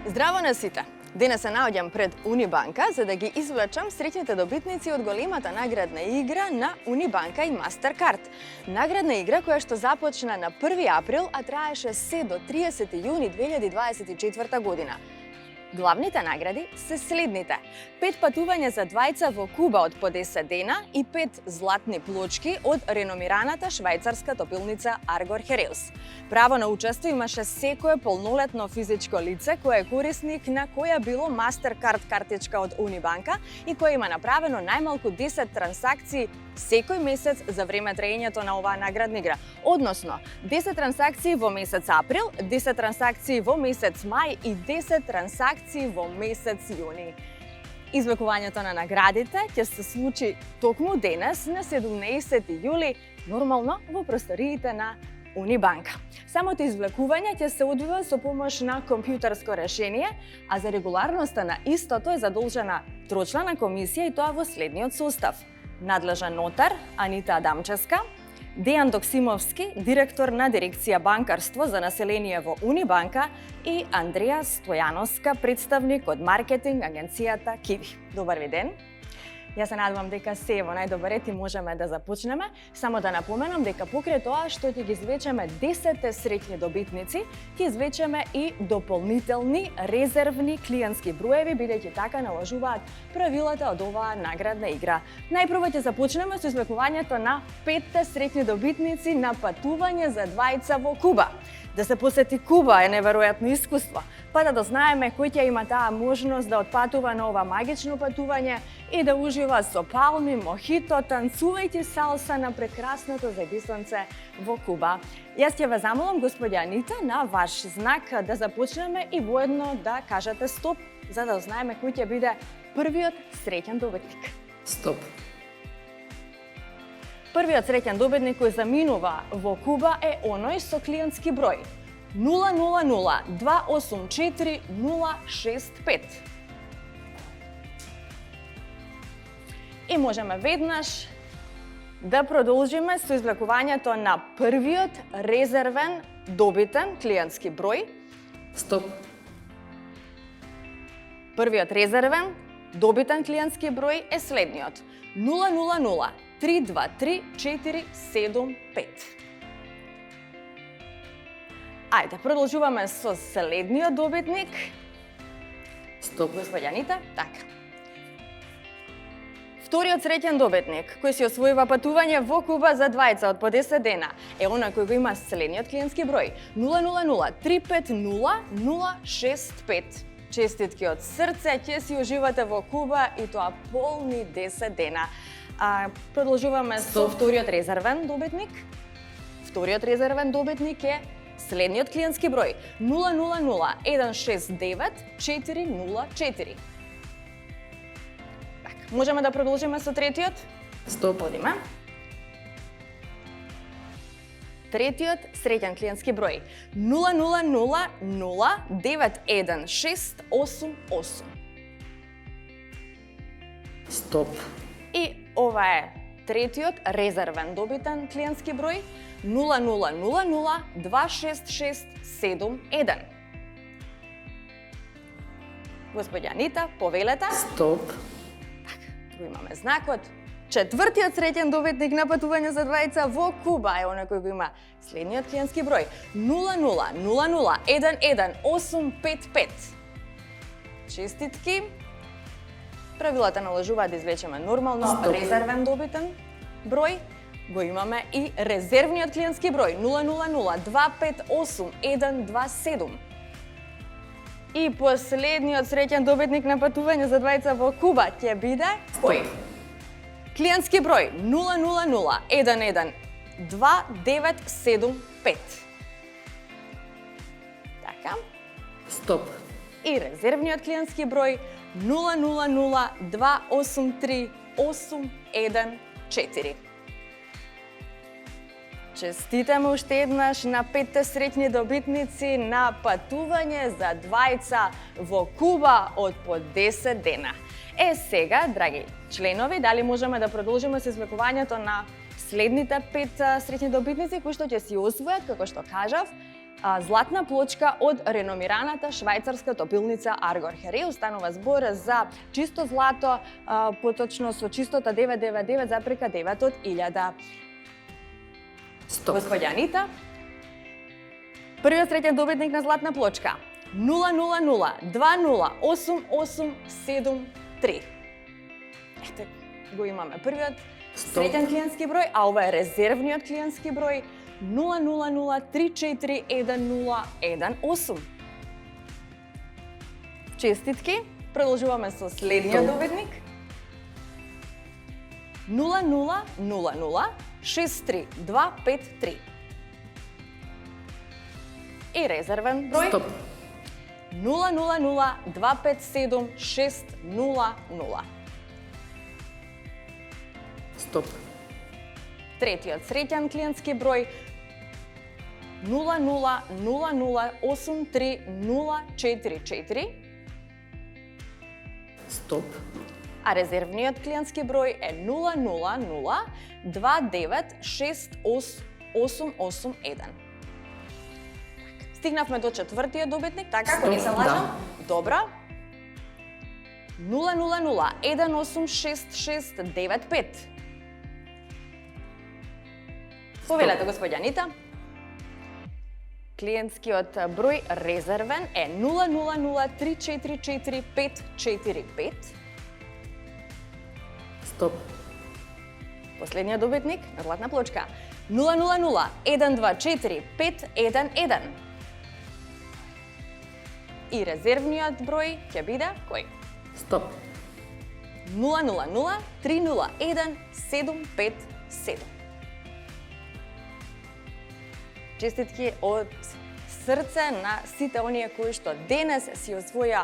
Здраво на сите! Денес се наоѓам пред Унибанка за да ги извлечам среќните добитници од големата наградна игра на Унибанка и Мастеркард. Наградна игра која што започна на 1 април, а траеше се до 30 јуни 2024 година. Главните награди се следните: 5 патувања за двајца во Куба од по 10 дена и 5 златни плочки од реномираната швајцарска топилница Аргор Хереус. Право на учество имаше секое полнолетно физичко лице кое е корисник на која било Мастеркард картичка од Унибанка и која има направено најмалку 10 трансакции секој месец за време траењето на оваа наградна игра. Односно, 10 трансакции во месец април, 10 трансакции во месец мај и 10 трансакции во месец јуни. Извлекувањето на наградите ќе се случи токму денес на 17 јули, нормално во просториите на Унибанка. Самото извлекување ќе се одвива со помош на компјутерско решение, а за регуларноста на истото е задолжена трочлана комисија и тоа во следниот состав: надлежен нотар Анита Адамческа, Дејан Доксимовски, директор на дирекција банкарство за население во Унибанка и Андреја Стојановска, представник од маркетинг агенцијата Киви. Добар ви ден! Јас се надевам дека се во најдобар ред и можеме да започнеме. Само да напоменам дека покрај тоа што ќе ги извлечеме 10 среќни добитници, ќе извлечеме и дополнителни резервни клиентски броеви, бидејќи така наложуваат правилата од оваа наградна игра. Најпрво ќе започнеме со извлекувањето на 5 среќни добитници на патување за двајца во Куба. Да се посети Куба е неверојатно искуство, па да дознаеме кој ќе има таа можност да отпатува на ова магично патување и да ужива со палми, мохито, танцувајќи салса на прекрасното зајдисонце во Куба. Јас ќе ве замолам, господја Анита, на ваш знак да започнеме и воедно да кажете стоп, за да знаеме кој ќе биде првиот среќен добитник. Стоп. Првиот среќен добитник кој заминува во Куба е оној со клиентски број 000 284 065. И можеме веднаш да продолжиме со извлекувањето на првиот резервен добитен клиентски број. Стоп. Првиот резервен добитен клиентски број е следниот: 000 323 475. Ајде, продолжуваме со следниот добитник. Стоп. Господја Анита, така. Вториот среќен добитник кој си освојува патување во Куба за двајца од по 10 дена е оној кој го има следниот клиентски број 000 350 065. Честитки од срце, ќе си уживате во Куба и тоа полни 10 дена. Продолжуваме со вториот резервен добитник. Вториот резервен добитник е следниот клиентски број 000 169 404. Можеме да продолжиме со третиот? Стоп. Одиме. Третиот среќен клиентски број 000 91688. Стоп. И ова е третиот резервен добитен клиентски број 000 26671. Господја Анита, повелете. Стоп. Го имаме знакот. Четвртиот среќен добитник на патување за двајца во Куба е оној кој го има следниот клиентски број 000 11855. Честитки. Правилата наложуваат да извлечеме нормално резервен добитен број. Го имаме и резервниот клиентски број 000 258 127. И последниот среќен добитник на патување за двајца во Куба ќе биде кој? Клиентски број 000 11 2975. Така. Стоп. И резервниот клиентски број 000 283 814. Честитаме уште еднаш на 5 среќни добитници на патување за двајца во Куба од по 10 дена. Сега, драги членови, дали можеме да продолжиме со извлекувањето на следните 5 среќни добитници кои што ќе си освојат, како што кажав, златна плочка од реномираната швајцарска топилница Аргор Хереус. Станува збор за чисто злато, поточно со чистота 999,9 од 1000. Стоп. Господја Анита, првиот среќен добитник на златна плочка 000208873. Ете, го имаме првиот Стоп. среќен клиентски број, а ова е резервниот клиентски број 000341018. Честитки, продолжуваме со следниот Стоп. добитник 000063253. И резервен број Стоп. 000257600. Стоп. Третиот среќен клиентски број 000083044, Стоп. а резервниот клиентски број е 000296881. Стигнавме до четвртиот добитник, така, ако не се Стоп, лажам? да. Добра. 000186695. Повелете, господја Анита. Клиентскиот број резервен е 000344545. Стоп. Последниот добитник на златна плочка 000124511. И резервниот број ќе биде кој? Стоп. 000301757. Честитки од срце на сите оние кои што денес си освоја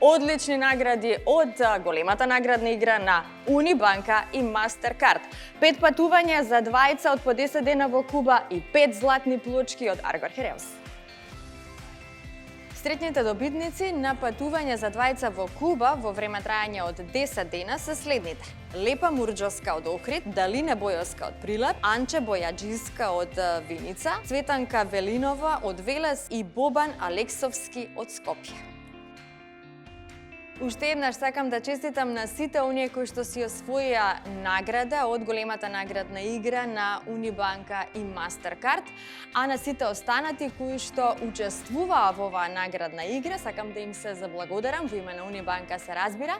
одлични награди од големата наградна игра на Унибанка и Мастеркард. 5 патувања за двајца од по 10 дена во Куба и 5 златни плочки од Аргор Хереус. Сретните добитници на патување за двајца во Куба во време трајање од 10 дена се следните: Лепа Мурџовска од Охрид, Далине Бојовска од Прилеп, Анче Бојаџиска од Виница, Цветанка Велинова од Велес и Бобан Алексовски од Скопје. Уште еднаш сакам да честитам на сите оние кои што си освоија награда од големата наградна игра на Унибанка и Мастеркард, а на сите останати кои што учествуваа во оваа наградна игра, сакам да им се заблагодарам во име на Унибанка, се разбира.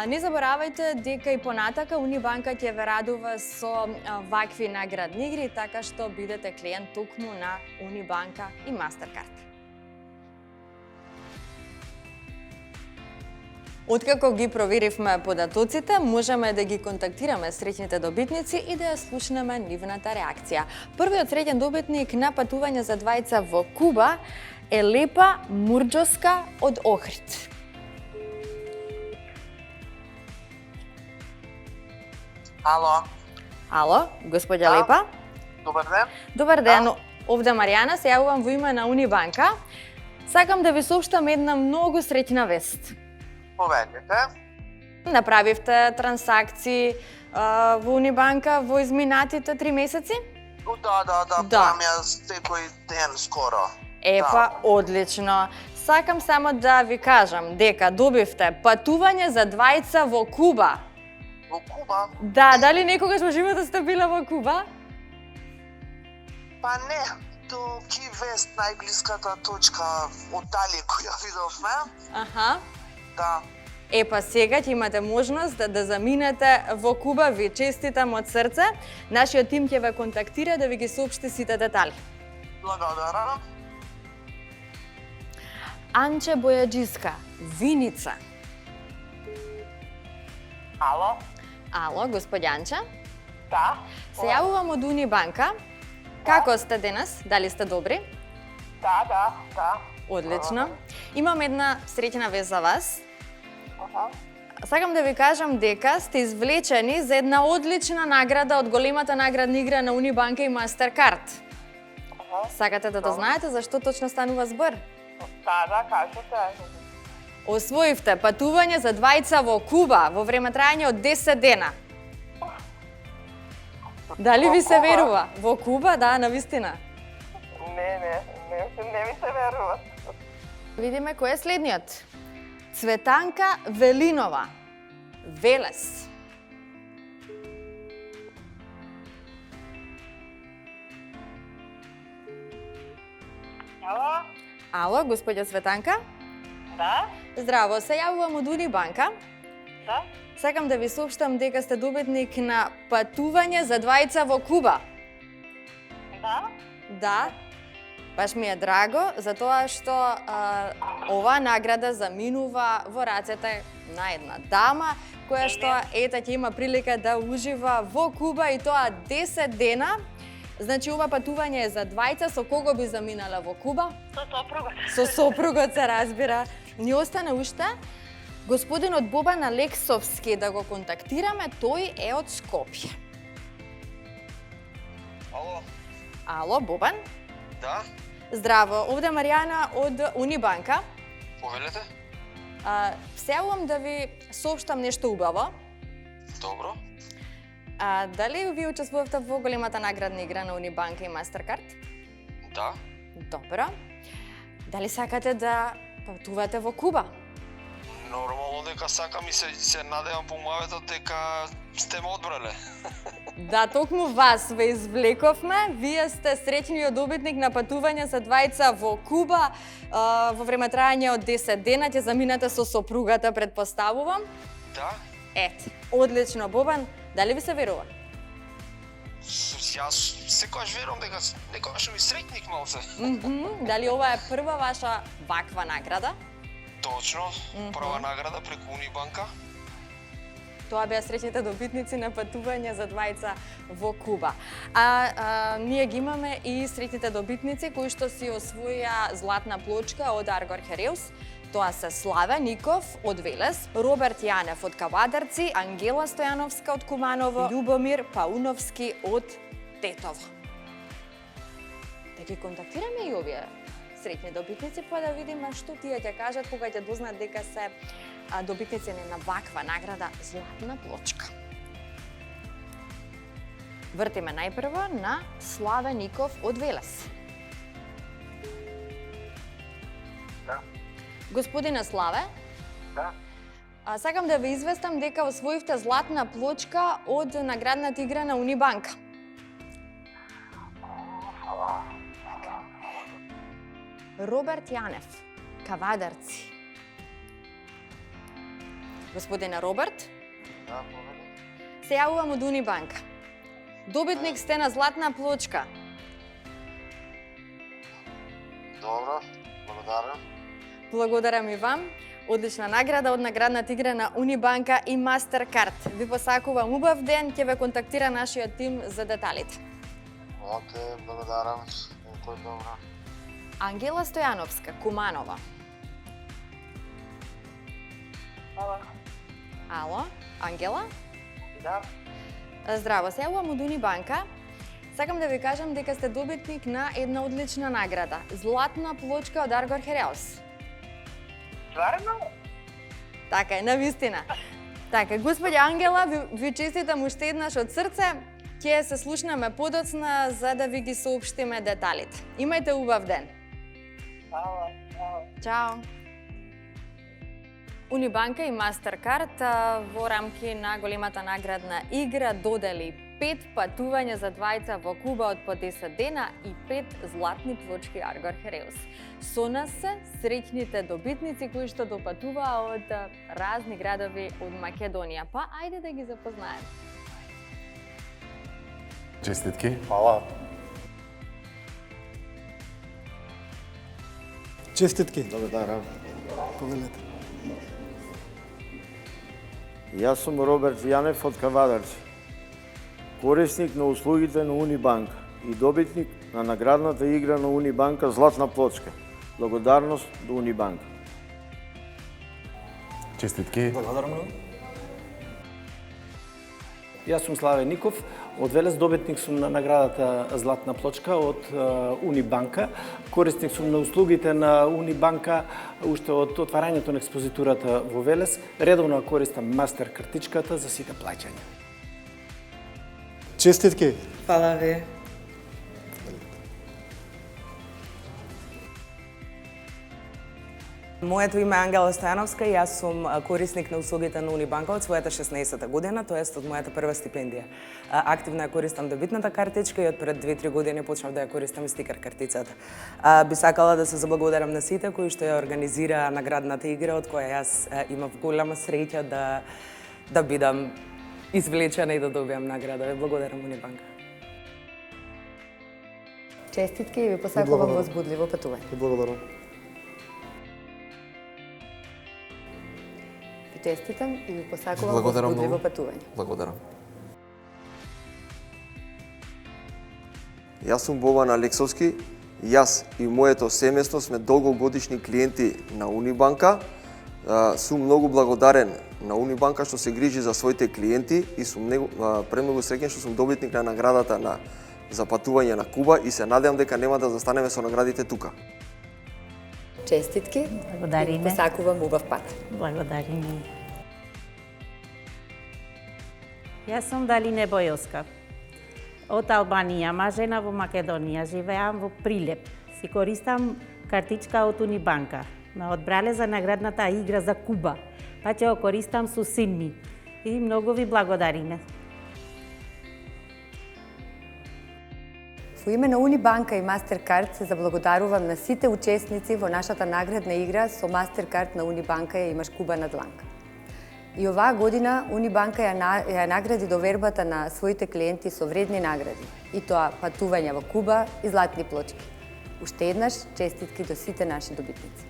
Не заборавајте дека и понатака Унибанка ќе ве радува со вакви наградни игри, така што бидете клиент токму на Унибанка и Мастеркард. Откако ги проверивме податоците, можеме да ги контактираме среќните добитници и да ја слушнеме нивната реакција. Првиот среќен добитник на патување за двајца во Куба е Лепа Мурџовска од Охрид. Ало, Ало, господја Да. Лепа? добар ден. Добар ден, овде Маријана, се јавувам во име на Унибанка. Сакам да ви соопштам една многу среќна вест. Поведете. Направивте трансакции во Унибанка во изминатите 3 месеци? Да, Да. правам ја секој ден скоро. Епа, одлично. Сакам само да ви кажам дека добивте патување за двајца во Куба. Во Куба? Да, дали некогаш во животот сте биле во Куба? Па не, до Ки Вест, најблиската точка од дали која видовме. Аха. Да. Епа, сега ќе имате можност да заминете во Куба. Ви честитам од срце. Нашиот тим ќе ве контактира да ви ги соопшти сите детали. Благодарам. Анче Бојаџиска, Виница. Ало? Ало, господјанче. Да. Се јавувам од Унибанка. Како сте денес? Дали сте добри? Да. Одлично. Имам една среќна вест за вас. Аха. Сакам да ви кажам дека сте извлечени за една одлична награда од големата наградна игра на Унибанка и Мастеркард. Сакате да знаете зашто точно станува збор? Да, кажете. Освоивте патување за двајца во Куба во време трајање од 10 дена. Дали ви се Куба? верува? Во Куба, да, навистина. Не ми верувам. Видиме кој е следниот. Цветанка Велинова. Велес. Ало? Ало, господја Цветанка? Да? Здраво, се јавувам од Унибанка. Да? Сакам да ви соопштам дека сте добитник на патување за двајца во Куба. Да? Да, баш ми е драго, затоа што оваа награда заминува во рацете на една дама, која што ета ќе има прилика да ужива во Куба и тоа 10 дена. Значи, ова патување е за двајца, со кого би заминала во Куба? Со сопругот. Со сопругот се разбира. Ни остана уште господинот Бобан Алексовски да го контактираме, тој е од Скопје. Ало? Ало, Бобан? Да? Здраво, овде Маријана од Унибанка. Повелете? Се јавувам да ви соопштам нешто убаво. Добро. Дали ви учествувавте во големата наградна игра на Унибанка и Мастеркард? Да? Добро. Дали сакате да патувате во Куба? Нормално дека сакам и се надевам по умавето дека сте ме одбрале. Да, токму вас ве извлековме. Вие сте среќниот добитник на патување за двајца во Куба. Во време трајање од 10 дена ќе заминете со сопругата, предпоставувам. Да? Ете, одлично, Бобан. Дали ви се верува? Јас секогаш верувам дека некогаш ми среќник малце. Дали ова е прва ваша ваква награда? Точно, прва награда преку Унибанка. Тоа беа среќните добитници на патување за двајца во Куба. Ние ги имаме и среќните добитници кои што си освоја златна плочка од Аргор Хереус. Тоа се Славе Ников од Велес, Роберт Јанев од Кавадарци, Ангела Стојановска од Куманово, Љубомир Пауновски од Тетово. Да ги контактираме и овие среќни добитници, па да видиме што тие ќе кажат кога ќе дознаат дека се добитници на ваква награда златна плочка. Вртиме најпрво на Славе Ников од Велес. Да. Господине Славе, Да? сакам да ве известам дека освоивте златна плочка од наградната игра на Унибанка. Роберт Јанев, Кавадарци. Господине Роберт, Да, повелете. се јавувам од Унибанка. Добитник сте на златна плочка. Добро, благодарам. Благодарам и вам. Одлична награда од наградната игра на Унибанка и Мастеркард. Ви посакувам убав ден, ќе ве контактира нашиот тим за деталите. Оке, благодарам. Некој добро. Ангела Стојановска, Куманова. Ало? Ало, Ангела? Да? Здраво, се јавувам од Унибанка. Сакам да ви кажам дека сте добитник на една одлична награда. Златна плочка од Аргор Хереус. Стварно? Така е, навистина. Така, господја Ангела, ви честитам уште еднаш од срце. Ќе се слушнеме подоцна за да ви ги соопштиме деталите. Имајте убав ден. Ало, ало. Чао. Унибанка и Мастеркард во рамки на големата наградна игра додели 5 патувања за двајца во Куба од по 10 дена и 5 златни плочки Аргор Хереус. Со нас се среќните добитници кои што допатуваа од разни градови од Македонија. Па ајде да ги запознаеме. Честитки. Хвала. Честитки. Благодарам. Повелете. Јас сум Роберт Јанев од Кавадарци, корисник на услугите на Унибанка и добитник на наградната игра на Унибанка Златна плочка. Благодарност до Унибанка. Честитки. Благодарам многу. Јас сум Славе Ников, од Велес, добитник сум на наградата Златна плочка од Унибанка. Корисник сум на услугите на Унибанка уште од отварањето на експозитурата во Велес. Редовно користам мастер картичката за сите плаќања. Честитки. Фала ви. Моето име е Ангела Стојановска и јас сум корисник на услугите на Унибанка од својата 16-та година, тоест од мојата прва стипендија. Активно ја користам дебитната картичка и од пред 2-3 години почнав да ја користам и стикер картицата. Би сакала да се заблагодарам на сите кои што ја организираа наградната игра, од која јас имав голема среќа да бидам извлечена и да добијам награда. Ве благодарам, Унибанка. Честитки и ви посакувам возбудливо патување. Благодарам. Ви честитам и ви посакувам Благодарам возбудливо многу. патување. Благодарам. Јас сум Бобан Алексовски. Јас и моето семејство сме долгогодишни клиенти на Унибанка. Сум многу благодарен на Унибанка што се грижи за своите клиенти и сум премногу среќен што сум добитник на наградата за патување на Куба и се надевам дека нема да застанеме со наградите тука. Честитки. Благодариме. И ви посакувам убав пат. Благодариме. Јас сум Далине Бојоска. Од Албанија, мажена во Македонија, живеам во Прилеп. Си користам картичка од Унибанка. Ме одбрале за наградната игра за Куба, па ќе го користам со син ми. И многу ви благодариме. Во име на Унибанка и Мастеркард се заблагодарувам на сите учесници во нашата наградна игра со Мастеркард на Унибанка ја имаш Куба на дланка. И оваа година Унибанка ја награди довербата на своите клиенти со вредни награди, и тоа патување во Куба и златни плочки. Уште еднаш честитки до сите наши добитници.